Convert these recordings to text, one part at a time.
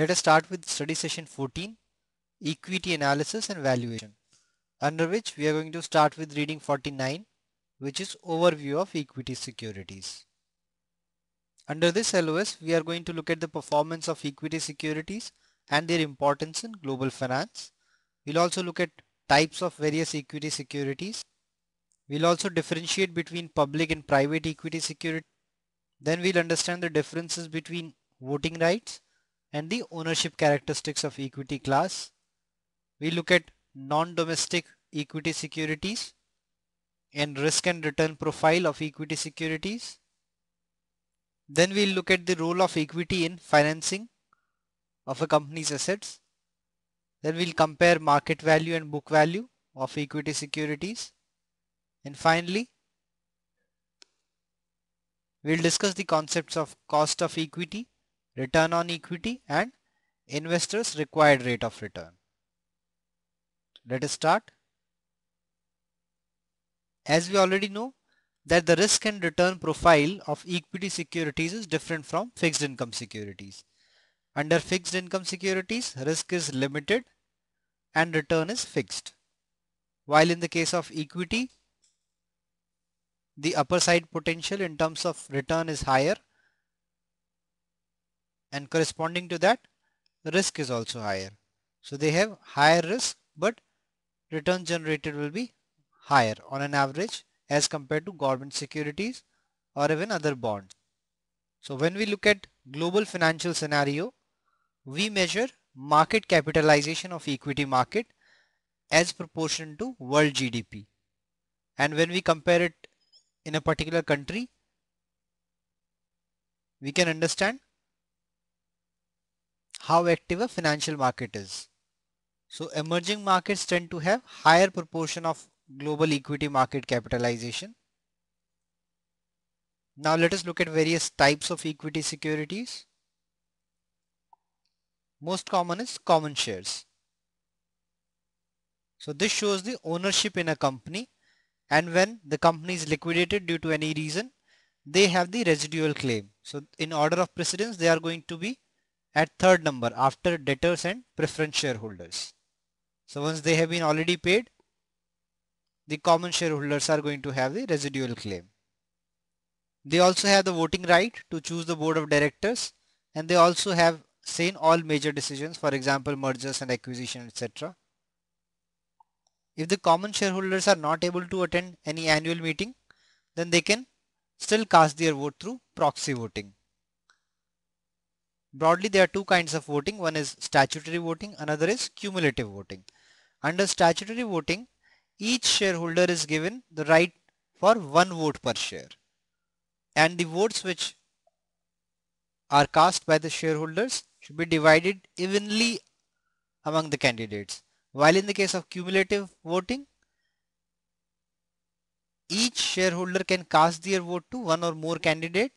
Let us start with study session 14, Equity Analysis and Valuation, under which we are going to start with reading 49, which is Overview of Equity Securities. Under this LOS, we are going to look at the performance of equity securities and their importance in global finance. We'll also look at types of various equity securities. We'll also differentiate between public and private equity securities. Then we'll understand the differences between voting rights and the ownership characteristics of equity class. We look at non-domestic equity securities and risk and return profile of equity securities. Then we'll look at the role of equity in financing of a company's assets. Then we'll compare market value and book value of equity securities. And finally, we'll discuss the concepts of cost of equity, return on equity, and investors' required rate of return. Let us start. As we already know that the risk and return profile of equity securities is different from fixed income securities. Under fixed income securities, risk is limited and return is fixed. While in the case of equity, the upper side potential in terms of return is higher, and corresponding to that, risk is also higher. So they have higher risk, but return generated will be higher on an average as compared to government securities or even other bonds. So when we look at global financial scenario, we measure market capitalization of equity market as proportion to world GDP. And when we compare it in a particular country, we can understand how active a financial market is. So emerging markets tend to have higher proportion of global equity market capitalization. Now let us look at various types of equity securities. Most common is common shares. So this shows the ownership in a company, and when the company is liquidated due to any reason, they have the residual claim. So in order of precedence, they are going to be at third number after debtors and preference shareholders. So once they have been already paid, the common shareholders are going to have the residual claim. They also have the voting right to choose the board of directors, and they also have say in all major decisions, for example mergers and acquisition, etc. If the common shareholders are not able to attend any annual meeting, then they can still cast their vote through proxy voting. Broadly, there are two kinds of voting. One is statutory voting, another is cumulative voting. Under statutory voting, each shareholder is given the right for one vote per share, and the votes which are cast by the shareholders should be divided evenly among the candidates. While in the case of cumulative voting, each shareholder can cast their vote to one or more candidate,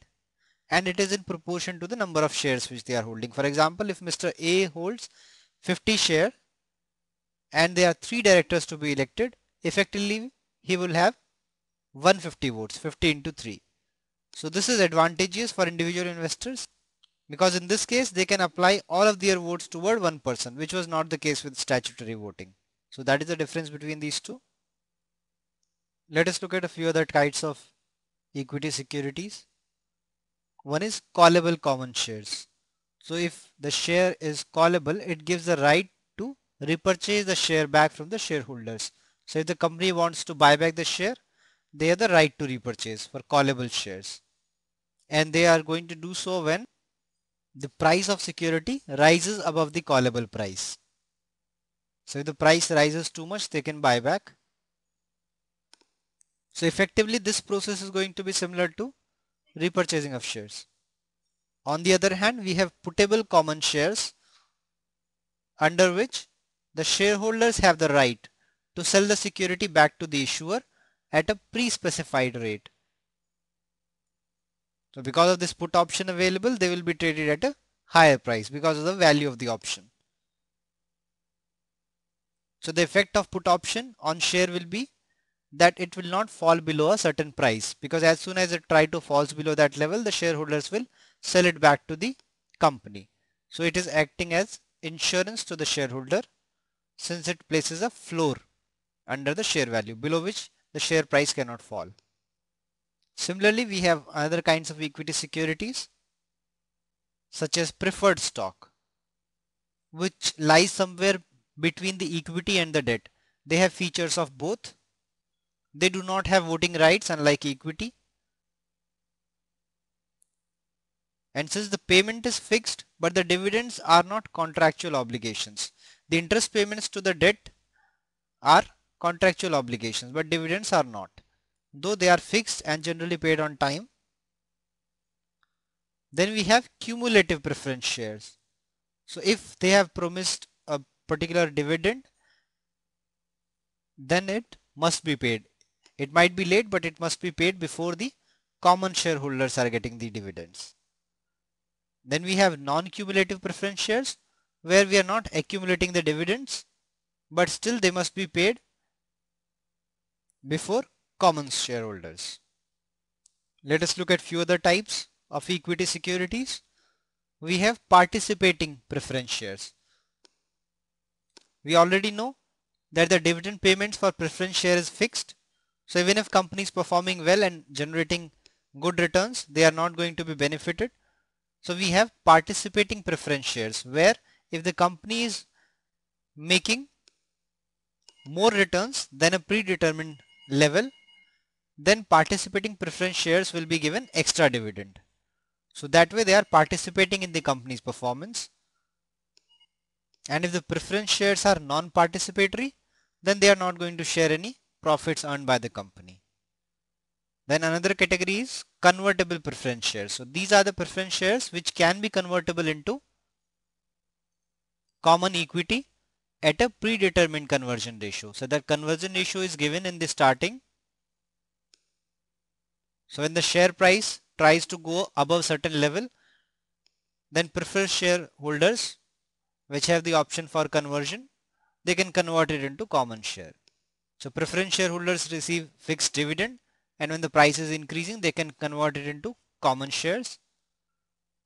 and it is in proportion to the number of shares which they are holding. For example, if Mr. A holds 50 shares and there are 3 directors to be elected, effectively he will have 150 votes, 50 into 3. So this is advantageous for individual investors, because in this case they can apply all of their votes toward one person, which was not the case with statutory voting. So that is the difference between these two. Let us look at a few other kinds of equity securities. One is callable common shares. So if the share is callable, it gives the right to repurchase the share back from the shareholders. So if the company wants to buy back the share, they have the right to repurchase for callable shares. And they are going to do so when the price of security rises above the callable price. So if the price rises too much, they can buy back. So effectively, this process is going to be similar to repurchasing of shares. On the other hand, we have puttable common shares, under which the shareholders have the right to sell the security back to the issuer at a pre-specified rate. So because of this put option available, they will be traded at a higher price because of the value of the option. So the effect of put option on share will be that it will not fall below a certain price, because as soon as it try to falls below that level, the shareholders will sell it back to the company. So it is acting as insurance to the shareholder since it places a floor under the share value below which the share price cannot fall. Similarly, we have other kinds of equity securities such as preferred stock, which lies somewhere between the equity and the debt. They have features of both. They do not have voting rights unlike equity. And since the payment is fixed, but the dividends are not contractual obligations. The interest payments to the debt are contractual obligations, but dividends are not. Though they are fixed and generally paid on time. Then we have cumulative preference shares. So if they have promised a particular dividend, then it must be paid. It might be late, but it must be paid before the common shareholders are getting the dividends. Then we have non-cumulative preference shares where we are not accumulating the dividends, but still they must be paid before common shareholders. Let us look at few other types of equity securities. We have participating preference shares. We already know that the dividend payments for preference share is fixed. So even if company is performing well and generating good returns, they are not going to be benefited. So we have participating preference shares where if the company is making more returns than a predetermined level, then participating preference shares will be given extra dividend. So that way they are participating in the company's performance. And if the preference shares are non-participatory, then they are not going to share any profits earned by the company. Then another category is convertible preference shares. So these are the preference shares which can be convertible into common equity at a predetermined conversion ratio. So that conversion ratio is given in the starting. So when the share price tries to go above certain level, then preferred shareholders which have the option for conversion, they can convert it into common share. So preference shareholders receive fixed dividend, and when the price is increasing, they can convert it into common shares.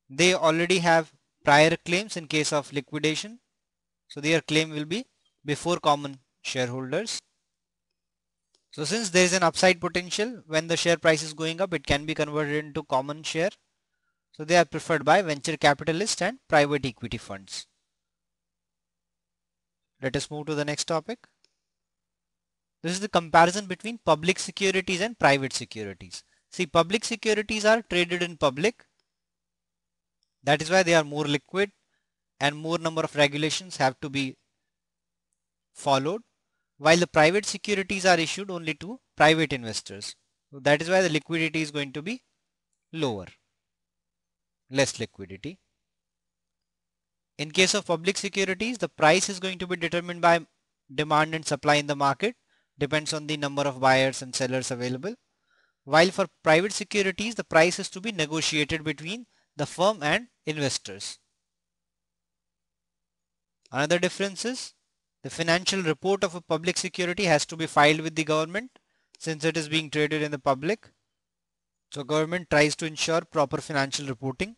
They already have prior claims in case of liquidation. So their claim will be before common shareholders. So since there is an upside potential, when the share price is going up, it can be converted into common share. So they are preferred by venture capitalists and private equity funds. Let us move to the next topic. This is the comparison between public securities and private securities. See, public securities are traded in public. That is why they are more liquid and more number of regulations have to be followed, while the private securities are issued only to private investors. So that is why the liquidity is going to be lower, less liquidity. In case of public securities, the price is going to be determined by demand and supply in the market, depends on the number of buyers and sellers available. While for private securities, the price is to be negotiated between the firm and investors. Another difference is the financial report of a public security has to be filed with the government since it is being traded in the public. So government tries to ensure proper financial reporting.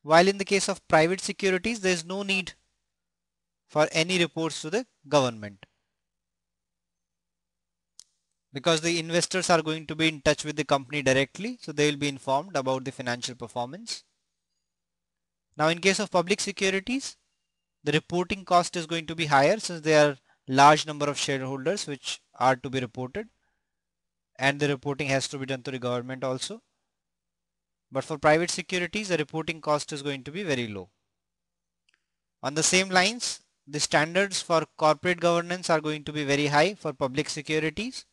While in the case of private securities, there is no need for any reports to the government because the investors are going to be in touch with the company directly, so they will be informed about the financial performance. Now in case of public securities, the reporting cost is going to be higher since there are large number of shareholders which are to be reported, and the reporting has to be done to the government also. But for private securities, the reporting cost is going to be very low. On the same lines, the standards for corporate governance are going to be very high for public securities,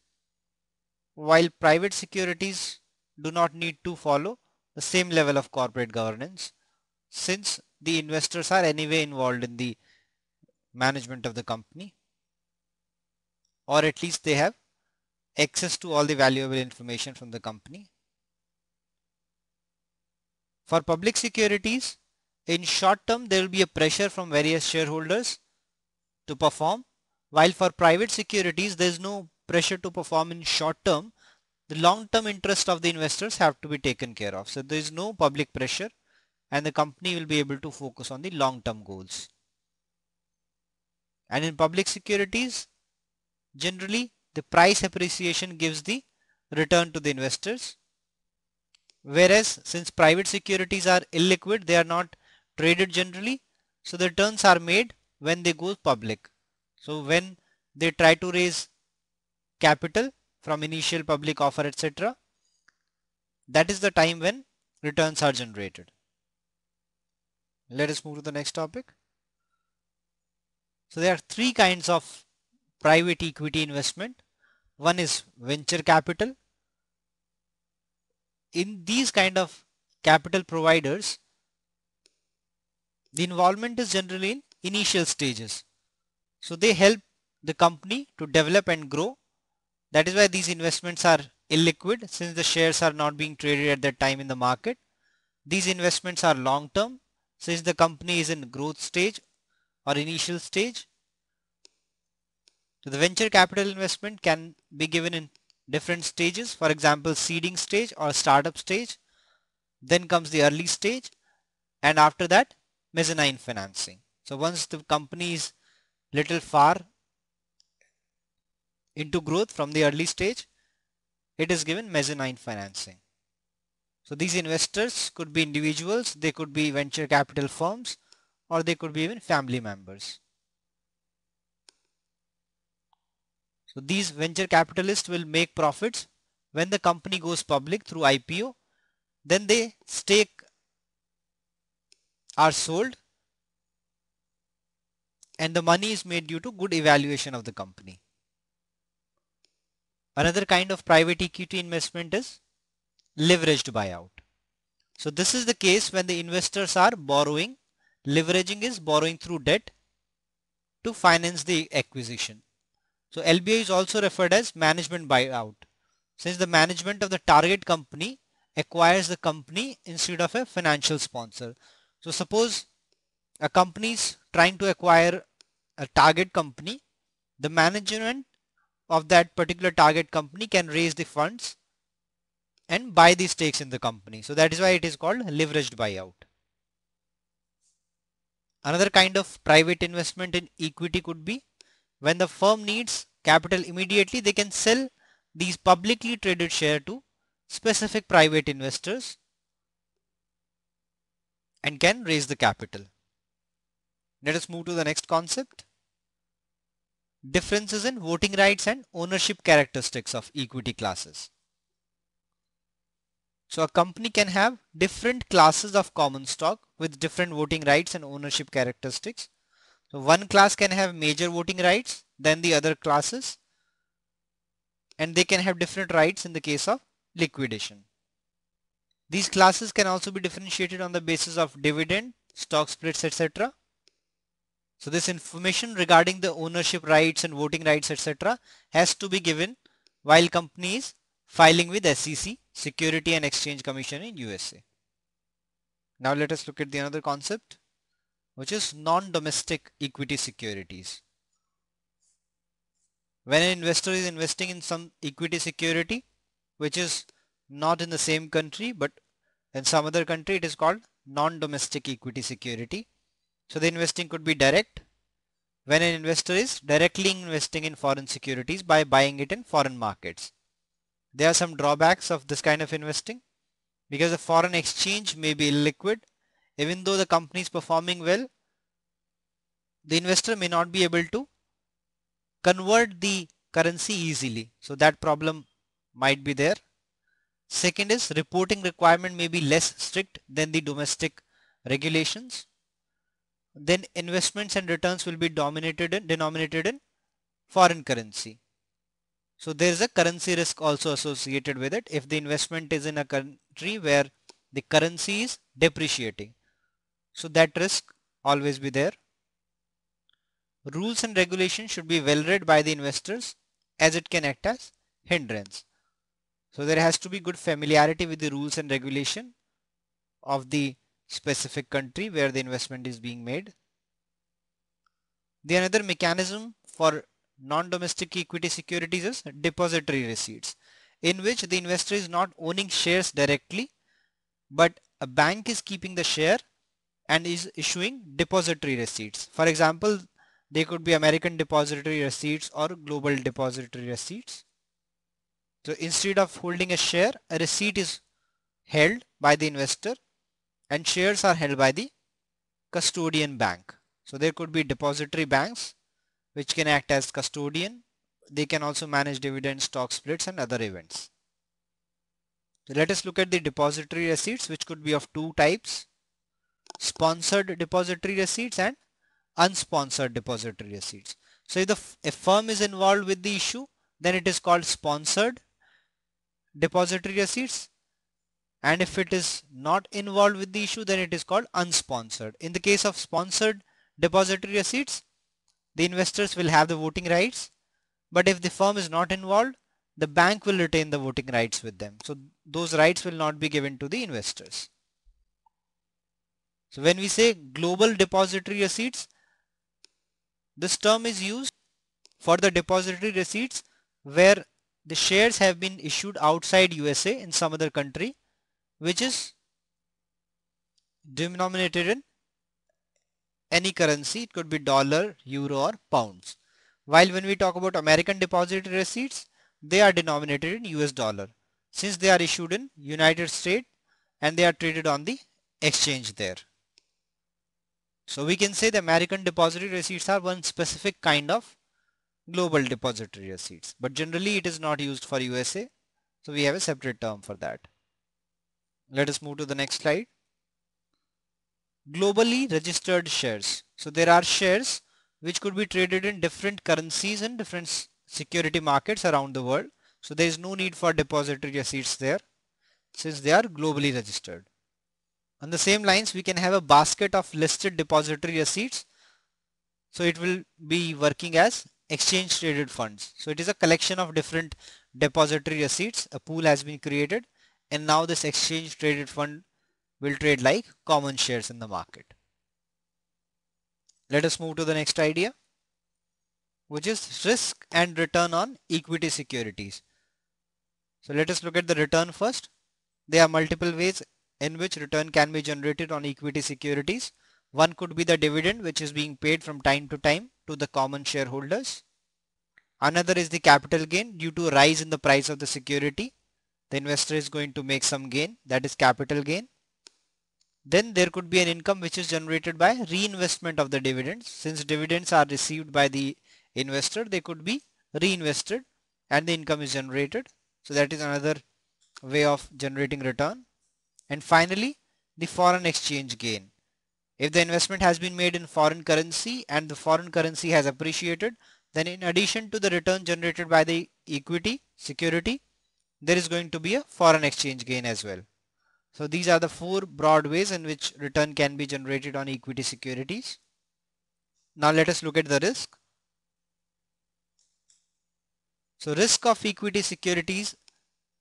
while private securities do not need to follow the same level of corporate governance since the investors are anyway involved in the management of the company, or at least they have access to all the valuable information from the company. For public securities, in short term, there will be a pressure from various shareholders to perform, while for private securities, there is no pressure to perform in short term. The long term interest of the investors have to be taken care of. So there is no public pressure. and the company will be able to focus on the long-term goals. And in public securities, generally the price appreciation gives the return to the investors. Whereas since private securities are illiquid, they are not traded generally, so the returns are made when they go public. So when they try to raise capital from initial public offer, etc., that is the time when returns are generated. Let us move to the next topic. So there are three kinds of private equity investment. One is venture capital. In these kind of capital providers, the involvement is generally in initial stages. So they help the company to develop and grow. That is why these investments are illiquid, since the shares are not being traded at that time in the market. These investments are long term, since the company is in growth stage or initial stage. So the venture capital investment can be given in different stages. For example, seeding stage or startup stage. Then comes the early stage, and after that mezzanine financing. So once the company is little far into growth from the early stage, it is given mezzanine financing. So these investors could be individuals, they could be venture capital firms, or they could be even family members. So these venture capitalists will make profits when the company goes public through IPO. Then they stake are sold and the money is made due to good evaluation of the company. Another kind of private equity investment is leveraged buyout. So this is the case when the investors are borrowing. Leveraging is borrowing through debt to finance the acquisition. So LBO is also referred as management buyout, since the management of the target company acquires the company instead of a financial sponsor. So suppose a company is trying to acquire a target company, the management of that particular target company can raise the funds and buy the stakes in the company. So that is why it is called leveraged buyout. Another kind of private investment in equity could be when the firm needs capital immediately, they can sell these publicly traded shares to specific private investors and can raise the capital. Let us move to the next concept. Differences in voting rights and ownership characteristics of equity classes. So a company can have different classes of common stock with different voting rights and ownership characteristics. So one class can have major voting rights than the other classes, and they can have different rights in the case of liquidation. These classes can also be differentiated on the basis of dividend, stock splits, etc. So this information regarding the ownership rights and voting rights, etc. has to be given while company is filing with SEC, Security and Exchange Commission in USA. Now let us look at the another concept, which is non-domestic equity securities. When an investor is investing in some equity security, which is not in the same country, but in some other country, it is called non-domestic equity security. So the investing could be direct, when an investor is directly investing in foreign securities by buying it in foreign markets. There are some drawbacks of this kind of investing because the foreign exchange may be illiquid. Even though the company is performing well, the investor may not be able to convert the currency easily. So that problem might be there. Second is reporting requirement may be less strict than the domestic regulations. Then investments and returns will be denominated in foreign currency. So there is a currency risk also associated with it if the investment is in a country where the currency is depreciating. So that risk always be there. Rules and regulations should be well read by the investors as it can act as hindrance. So there has to be good familiarity with the rules and regulation of the specific country where the investment is being made. The another mechanism for non-domestic equity securities is depository receipts, in which the investor is not owning shares directly, but a bank is keeping the share and is issuing depository receipts. For example, they could be American depository receipts or global depository receipts. So instead of holding a share, a receipt is held by the investor and shares are held by the custodian bank. So there could be depository banks which can act as custodian. They can also manage dividend, stock splits and other events. So let us look at the depository receipts, which could be of two types: sponsored depository receipts and unsponsored depository receipts. So if a firm is involved with the issue, then it is called sponsored depository receipts, and if it is not involved with the issue, then it is called unsponsored. In the case of sponsored depository receipts, the investors will have the voting rights, but if the firm is not involved, the bank will retain the voting rights with them. So those rights will not be given to the investors. So when we say global depository receipts, this term is used for the depository receipts where the shares have been issued outside USA in some other country, which is denominated in any currency. It could be dollar, euro or pounds. While when we talk about American depository receipts, they are denominated in US dollar, since they are issued in United States and they are traded on the exchange there. So we can say the American depository receipts are one specific kind of global depository receipts, but generally it is not used for USA. So we have a separate term for that. Let us move to the next slide. Globally registered shares. So there are shares which could be traded in different currencies and different security markets around the world. So there is no need for depository receipts there, since they are globally registered. On the same lines, we can have a basket of listed depository receipts. So it will be working as exchange traded funds. So it is a collection of different depository receipts. A pool has been created and now this exchange traded fund will trade like common shares in the market. Let us move to the next idea, which is risk and return on equity securities. So let us look at the return first. There are multiple ways in which return can be generated on equity securities. One could be the dividend, which is being paid from time to time to the common shareholders. Another is the capital gain due to a rise in the price of the security. The investor is going to make some gain, that is capital gain. Then there could be an income which is generated by reinvestment of the dividends. Since dividends are received by the investor, they could be reinvested and the income is generated. So that is another way of generating return. And finally, the foreign exchange gain. If the investment has been made in foreign currency and the foreign currency has appreciated, then in addition to the return generated by the equity security, there is going to be a foreign exchange gain as well. So these are the four broad ways in which return can be generated on equity securities. Now let us look at the risk. So risk of equity securities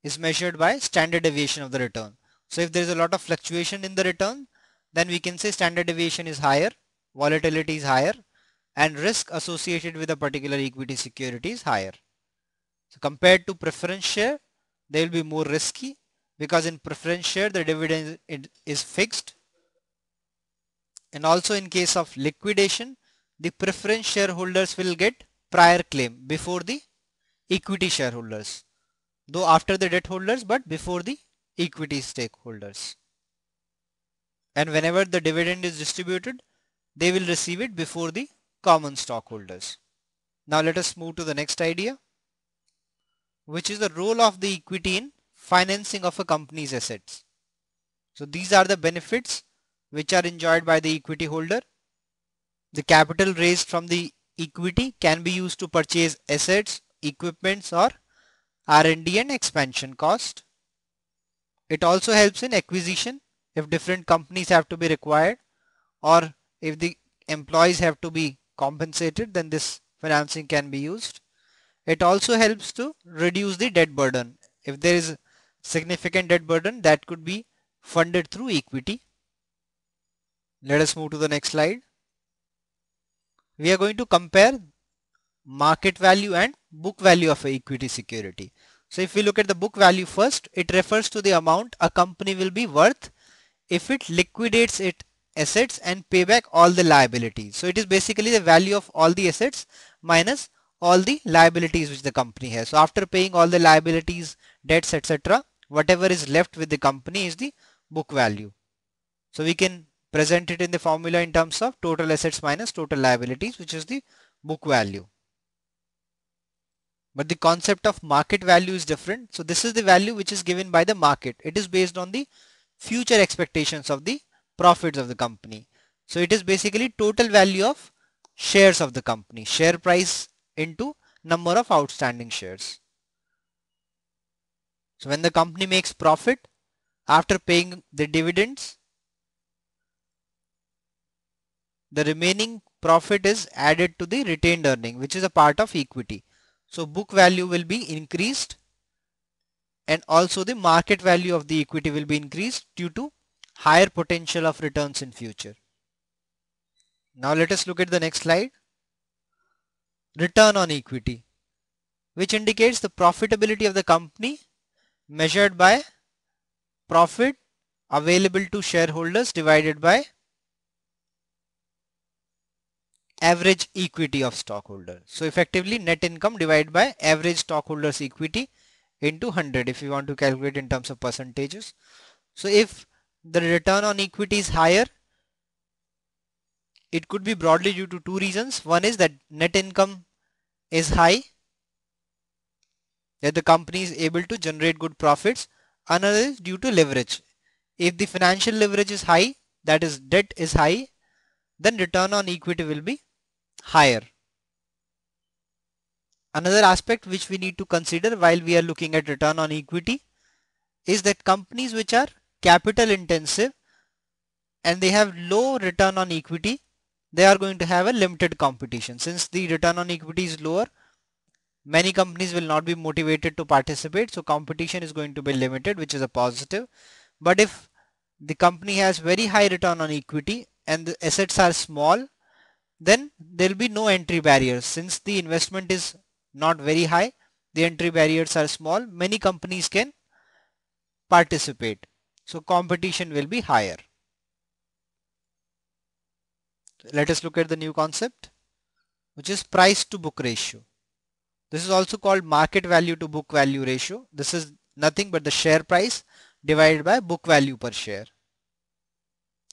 is measured by standard deviation of the return. So if there is a lot of fluctuation in the return, then we can say standard deviation is higher, volatility is higher, and risk associated with a particular equity security is higher. So compared to preference share, they will be more risky, because in preference share the dividend is fixed, and also in case of liquidation the preference shareholders will get prior claim before the equity shareholders, though after the debt holders but before the equity stakeholders. And whenever the dividend is distributed, they will receive it before the common stockholders. Now let us move to the next idea, which is the role of the equity in financing of a company's assets. So these are the benefits which are enjoyed by the equity holder. The capital raised from the equity can be used to purchase assets, equipments or R&D and expansion cost. It also helps in acquisition if different companies have to be required, or if the employees have to be compensated, then this financing can be used. It also helps to reduce the debt burden. If there is significant debt burden, that could be funded through equity. Let us move to the next slide. We are going to compare market value and book value of an equity security. So if we look at the book value first, it refers to the amount a company will be worth if it liquidates its assets and pay back all the liabilities. So it is basically the value of all the assets minus all the liabilities which the company has. So after paying all the liabilities, debts, etc., whatever is left with the company is the book value. So we can present it in the formula in terms of total assets minus total liabilities, which is the book value. But the concept of market value is different. So this is the value which is given by the market. It is based on the future expectations of the profits of the company. So it is basically total value of shares of the company, share price into number of outstanding shares. So when the company makes profit after paying the dividends, the remaining profit is added to the retained earning, which is a part of equity. So book value will be increased, and also the market value of the equity will be increased due to higher potential of returns in future. Now let us look at the next slide. Return on equity, which indicates the profitability of the company measured by profit available to shareholders divided by average equity of stockholders. So effectively net income divided by average stockholders equity into 100 if you want to calculate in terms of percentages. So if the return on equity is higher, it could be broadly due to two reasons. One is that net income is high, that the company is able to generate good profits. Another is due to leverage. If the financial leverage is high, that is debt is high, then return on equity will be higher. Another aspect which we need to consider while we are looking at return on equity is that companies which are capital intensive and they have low return on equity, they are going to have a limited competition. Since the return on equity is lower, many companies will not be motivated to participate, so competition is going to be limited, which is a positive. But if the company has very high return on equity and the assets are small, then there will be no entry barriers. Since the investment is not very high, the entry barriers are small, many companies can participate. So competition will be higher. Let us look at the new concept, which is price to book ratio. This is also called market value to book value ratio. This is nothing but the share price divided by book value per share.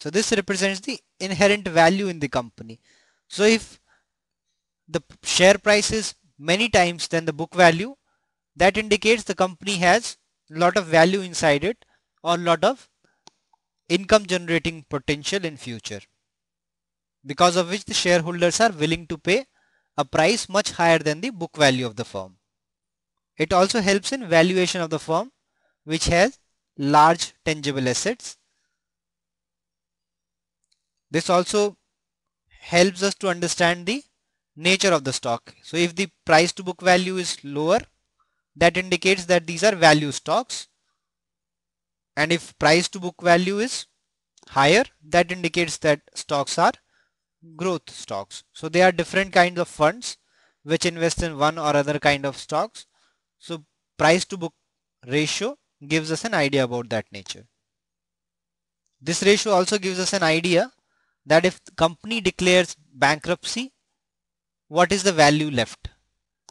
So this represents the inherent value in the company. So if the share price is many times than the book value, that indicates the company has a lot of value inside it or a lot of income generating potential in future, because of which the shareholders are willing to pay a price much higher than the book value of the firm. It also helps in valuation of the firm, which has large tangible assets. This also helps us to understand the nature of the stock. So if the price to book value is lower, that indicates that these are value stocks. And if price to book value is higher, that indicates that stocks are growth stocks. So they are different kinds of funds which invest in one or other kind of stocks. So price to book ratio gives us an idea about that nature. This ratio also gives us an idea that if the company declares bankruptcy, what is the value left?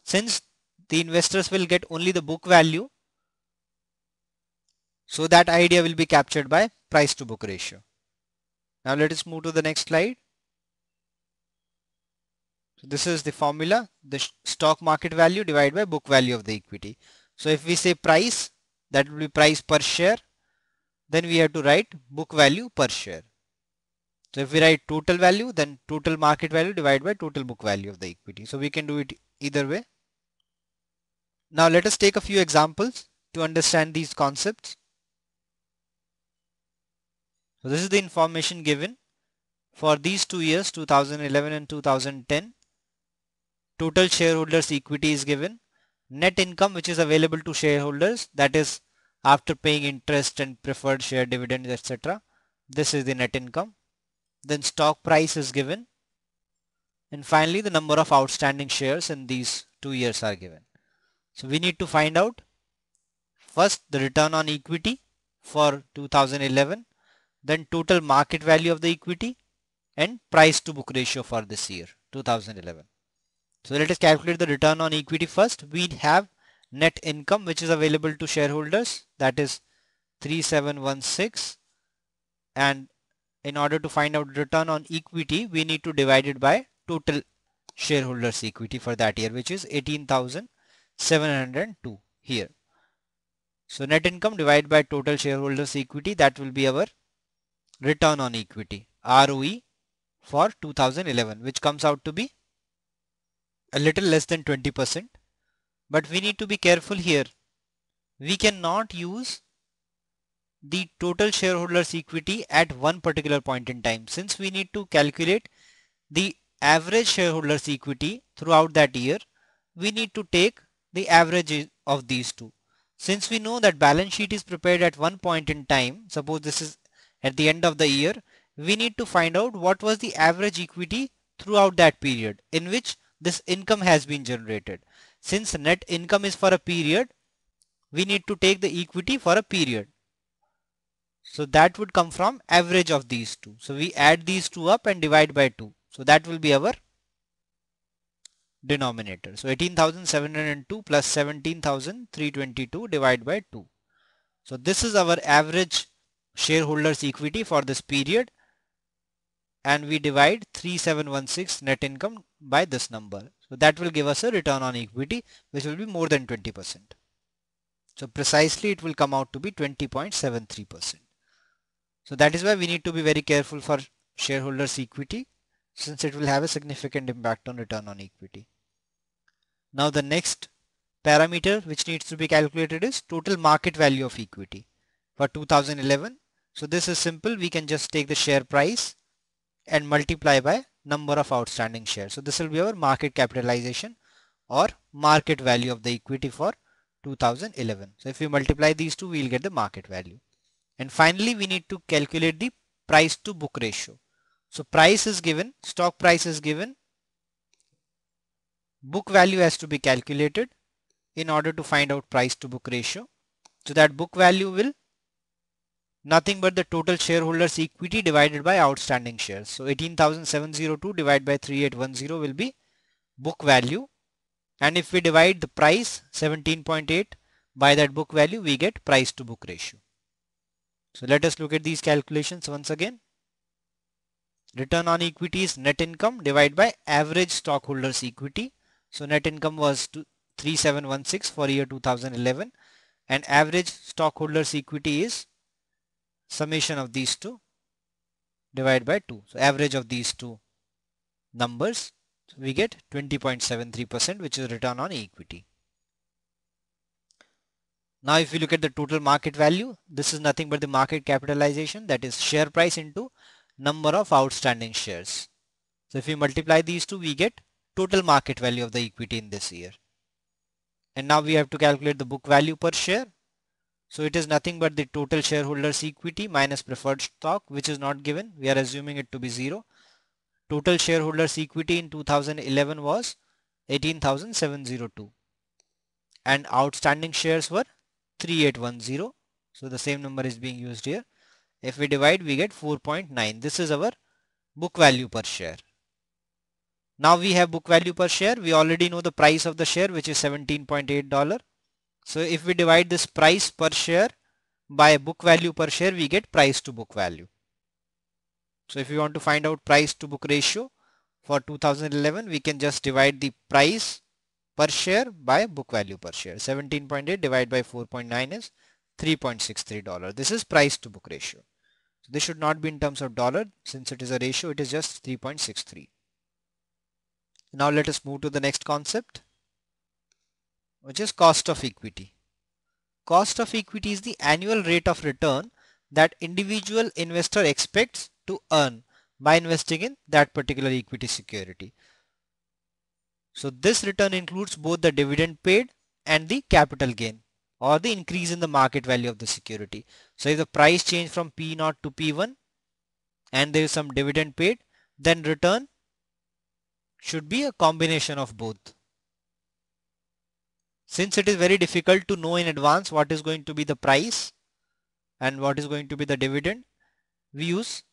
Since the investors will get only the book value, so that idea will be captured by price to book ratio. Now let us move to the next slide. So this is the formula, the stock market value divided by book value of the equity. So if we say price, that will be price per share, then we have to write book value per share. So if we write total value, then total market value divided by total book value of the equity. So we can do it either way. Now let us take a few examples to understand these concepts. So this is the information given for these 2 years, 2011 and 2010. Total shareholders equity is given. Net income which is available to shareholders, that is after paying interest and preferred share dividends, etc. This is the net income. Then stock price is given. And finally the number of outstanding shares in these 2 years are given. So we need to find out first the return on equity for 2011, then total market value of the equity, and price to book ratio for this year 2011. So let us calculate the return on equity first. We have net income which is available to shareholders, that is 3716, and in order to find out return on equity we need to divide it by total shareholders equity for that year, which is 18,702 here. So net income divided by total shareholders equity, that will be our return on equity, ROE, for 2011, which comes out to be a little less than 20%. But we need to be careful here. We cannot use the total shareholders equity at one particular point in time, since we need to calculate the average shareholders equity throughout that year. We need to take the average of these two. Since we know that balance sheet is prepared at one point in time, suppose this is at the end of the year, we need to find out what was the average equity throughout that period in which this income has been generated. Since net income is for a period, we need to take the equity for a period. So that would come from average of these two. So we add these two up and divide by 2. So that will be our denominator. So 18,702 plus 17,322 divided by 2. So this is our average shareholders equity for this period, and we divide 3716 net income by this number. So that will give us a return on equity which will be more than 20%. So precisely it will come out to be 20.73%. So that is why we need to be very careful for shareholders equity, since it will have a significant impact on return on equity. Now the next parameter which needs to be calculated is total market value of equity for 2011. So this is simple. We can just take the share price and multiply by number of outstanding shares. So this will be our market capitalization or market value of the equity for 2011. So if we multiply these two, we will get the market value. And finally, we need to calculate the price to book ratio. So price is given, stock price is given, book value has to be calculated in order to find out price to book ratio. So that book value will nothing but the total shareholders equity divided by outstanding shares. So 18,702 divided by 3810 will be book value. And if we divide the price 17.8 by that book value, we get price to book ratio. So let us look at these calculations once again. Return on equity is net income divided by average stockholders equity. So net income was 3716 for year 2011, and average stockholders equity is summation of these two divided by 2. So average of these two numbers, so we get 20.73%, which is return on equity. Now if we look at the total market value, this is nothing but the market capitalization, that is share price into number of outstanding shares. So if we multiply these two, we get total market value of the equity in this year. And now we have to calculate the book value per share. So it is nothing but the total shareholders equity minus preferred stock, which is not given. We are assuming it to be 0. Total shareholders equity in 2011 was 18,702 and outstanding shares were 3810. So the same number is being used here. If we divide, we get 4.9. This is our book value per share. Now we have book value per share. We already know the price of the share, which is $17.8. So if we divide this price per share by book value per share, we get price to book value. So if we want to find out price to book ratio for 2011, we can just divide the price per share by book value per share. 17.8 divided by 4.9 is $3.63. This is price to book ratio. So this should not be in terms of dollar. Since it is a ratio, it is just 3.63. Now let us move to the next concept, which is cost of equity. Cost of equity is the annual rate of return that individual investor expects to earn by investing in that particular equity security. So this return includes both the dividend paid and the capital gain or the increase in the market value of the security. So if the price change from P0 to P1 and there is some dividend paid, then return should be a combination of both. Since it is very difficult to know in advance what is going to be the price and what is going to be the dividend, we use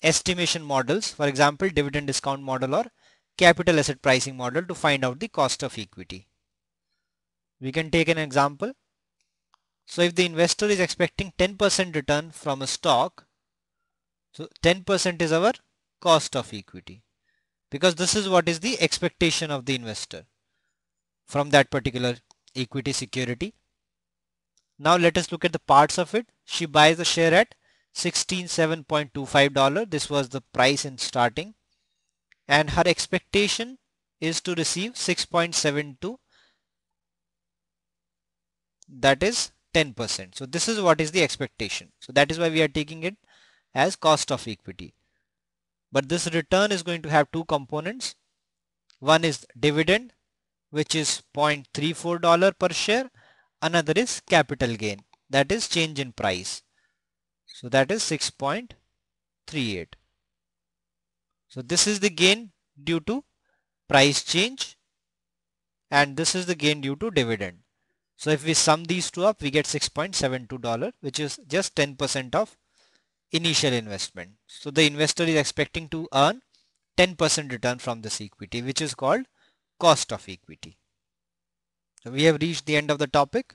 estimation models, for example, dividend discount model or capital asset pricing model to find out the cost of equity. We can take an example. So if the investor is expecting 10% return from a stock, so 10% is our cost of equity, because this is what is the expectation of the investor from that particular equity security. Now let us look at the parts of it. She buys the share at $67.25. This was the price in starting, and her expectation is to receive 6.72, that is 10%. So this is what is the expectation. So that is why we are taking it as cost of equity. But this return is going to have two components. One is dividend, which is $0.34 per share. Another is capital gain, that is change in price. So that is 6.38. So this is the gain due to price change, and this is the gain due to dividend. So if we sum these two up, we get $6.72, which is just 10% of initial investment. So the investor is expecting to earn 10% return from this equity, which is called cost of equity. So we have reached the end of the topic.